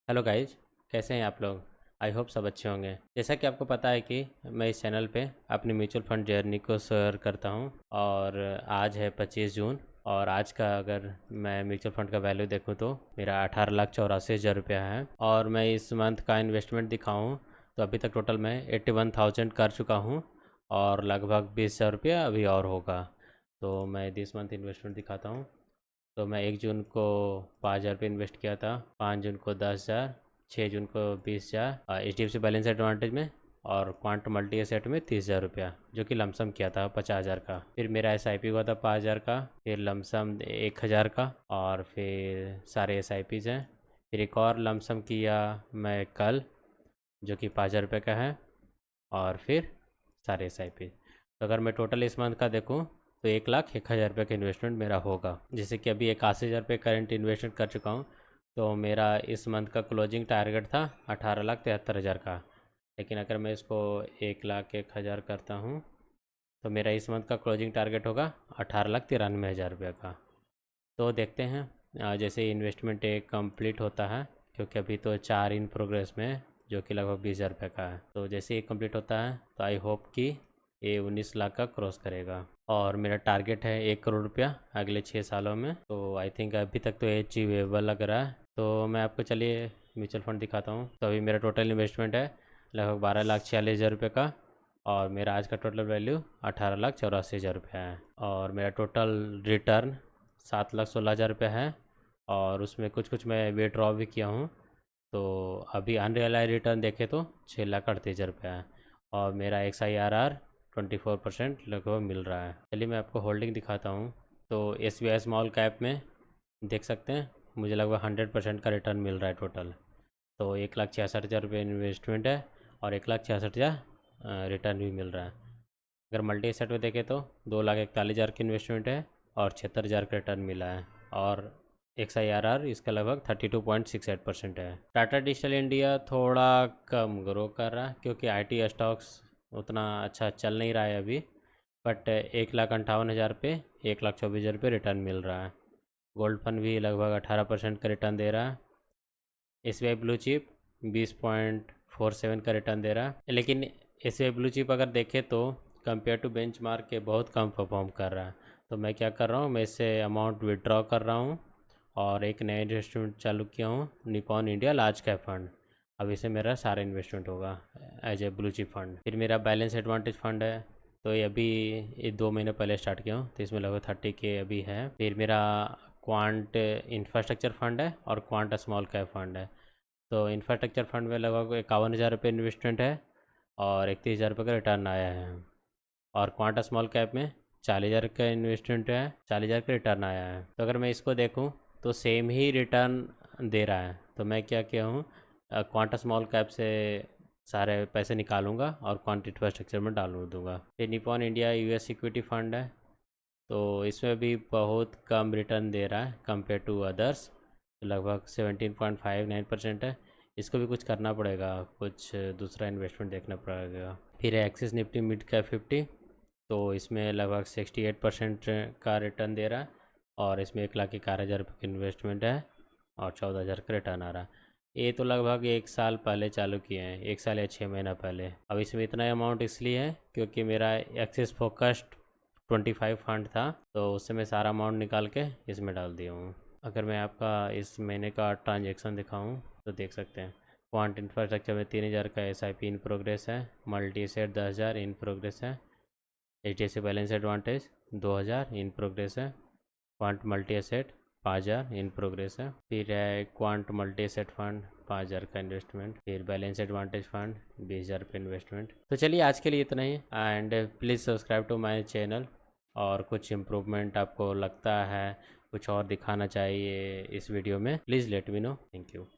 Hello guys, कैसे हैं आप लोग। आई होप सब अच्छे होंगे। जैसा कि आपको पता है कि मैं इस चैनल पे अपनी म्यूचुअल फंड जर्नी को शेयर करता हूं और आज है 25 जून। और आज का अगर मैं म्यूचुअल फंड का वैल्यू देखूं तो मेरा 18,84,000 है। और मैं इस मंथ का इन्वेस्टमेंट दिखाऊं तो अभी तक टोटल मैं 81,000 कर चुका हूँ और लगभग 20,000 अभी और होगा। तो मैं दिस मंथ इन्वेस्टमेंट दिखाता हूँ। तो मैं 1 जून को 5,000 इन्वेस्ट किया था, 5 जून को 10,000, 6 जून को 20,000 HDFC बैलेंस एडवांटेज में, और क्वांट मल्टी एसेट में 30,000 जो कि लमसम किया था 50,000 का। फिर मेरा SIP हुआ था 5,000 का, फिर लमसम 1,000 का, और फिर सारे SIPs हैं। फिर एक और लमसम किया मैं कल जो कि 5,000 का है, और फिर सारे SIP। तो अगर मैं टोटल इस मंथ का देखूँ तो 1,01,000 का इन्वेस्टमेंट मेरा होगा। जैसे कि अभी 81,000 करंट इन्वेस्टमेंट कर चुका हूँ। तो मेरा इस मंथ का क्लोजिंग टारगेट था 18,73,000 का। लेकिन अगर मैं इसको 1,01,000 करता हूँ तो मेरा इस मंथ का क्लोजिंग टारगेट होगा 18,93,000 का। तो देखते हैं जैसे इन्वेस्टमेंट एक कंप्लीट होता है, क्योंकि अभी तो 4 इन प्रोग्रेस में है जो कि लगभग 20,000 का है। तो जैसे ही कंप्लीट होता है तो आई होप कि ये 19 लाख का क्रॉस करेगा। और मेरा टारगेट है 1 करोड़ अगले 6 सालों में। तो आई थिंक अभी तक तो ये अचीवेबल लग रहा है। तो मैं आपको चलिए म्यूचुअल फंड दिखाता हूँ। तो अभी मेरा टोटल इन्वेस्टमेंट है लगभग 12,46,000 का, और मेरा आज का टोटल वैल्यू 18,84,000 है। और मेरा टोटल रिटर्न 7,16,000 है। और उसमें कुछ कुछ मैं विड्रॉ भी किया हूँ। तो अभी अनरियलाइज रिटर्न देखे तो 6,38,000 है। और मेरा XIRR 24% लगभग मिल रहा है। चलिए मैं आपको होल्डिंग दिखाता हूँ। तो SBI स्मॉल कैप में देख सकते हैं मुझे लगभग 100% का रिटर्न मिल रहा है टोटल। तो 1,66,000 इन्वेस्टमेंट है और 1,66,000 रिटर्न भी मिल रहा है। अगर मल्टी एसेट में देखें तो 2,41,000 की इन्वेस्टमेंट है और 76,000 का रिटर्न मिला है। और XIRR इसका लगभग 32.68% है। टाटा डिजिटल इंडिया थोड़ा कम ग्रो कर रहा है क्योंकि IT स्टॉक्स उतना अच्छा चल नहीं रहा है अभी। बट 1,58,000 पे 1,24,000 पे रिटर्न मिल रहा है। गोल्ड फंड भी लगभग 18% का रिटर्न दे रहा है। SBI ब्लू चिप 20.47 का रिटर्न दे रहा है। लेकिन SBI ब्लू चिप अगर देखें तो कंपेयर टू बेंचमार्क के बहुत कम परफॉर्म कर रहा है। तो मैं क्या कर रहा हूँ, मैं इससे अमाउंट विड्रॉ कर रहा हूँ और एक नया इन्वेस्टमेंट चालू किया हूँ, Nippon India large cap fund. अब इसे मेरा सारा इन्वेस्टमेंट होगा as a blue chip fund. फिर मेरा बैलेंस एडवांटेज फंड है। तो ये अभी 2 महीने पहले स्टार्ट किया हूँ, तो इसमें लगभग 30K अभी है। फिर मेरा क्वांट इंफ्रास्ट्रक्चर फंड है और क्वांट स्मॉल कैप फंड है। तो इंफ्रास्ट्रक्चर फंड में लगभग 51,000 इन्वेस्टमेंट है और 31,000 का रिटर्न आया है। और क्वांटा स्मॉल कैप में 40,000 का इन्वेस्टमेंट है, 40,000 का रिटर्न आया है। तो अगर मैं इसको देखूं तो सेम ही रिटर्न दे रहा है। तो मैं क्या किया हूँ, क्वांटा स्मॉल कैप से सारे पैसे निकालूंगा और क्वांट इंफ्रास्ट्रक्चर में डाल दूंगा। ये Nippon India US equity fund है। तो इसमें भी बहुत कम रिटर्न दे रहा है कंपेयर टू अदर्स, लगभग 17.59% है। इसको भी कुछ करना पड़ेगा, कुछ दूसरा इन्वेस्टमेंट देखना पड़ेगा। फिर एक्सिस निफ्टी मिड कैप 50, तो इसमें लगभग 68% का रिटर्न दे रहा है और इसमें 1,11,000 की इन्वेस्टमेंट है और 14,000 का रिटर्न आ रहा है। ये तो लगभग 1 साल पहले चालू किए हैं, 1 साल या 6 महीना पहले। अब इसमें इतना अमाउंट इसलिए है क्योंकि मेरा एक्सिस फोकस्ड 25 फंड था, तो उससे मैं सारा अमाउंट निकाल के इसमें डाल दिया हूँ। अगर मैं आपका इस महीने का ट्रांजेक्शन दिखाऊँ तो देख सकते हैं, क्वांट इंफ्रास्ट्रक्चर में 3,000 का SIP इन प्रोग्रेस है, मल्टी सेट 10,000 इन प्रोग्रेस है, HDFC balance advantage 2,000 in progress है, quant multi asset 5,000 in progress है। फिर है क्वांट मल्टी एसेट फंड 5,000 का इन्वेस्टमेंट, फिर बैलेंस एडवांटेज फंड 20,000 पे इन्वेस्टमेंट। तो चलिए आज के लिए इतना ही, and please subscribe to my channel. और कुछ इम्प्रूवमेंट आपको लगता है, कुछ और दिखाना चाहिए इस वीडियो में, please let me know. Thank you.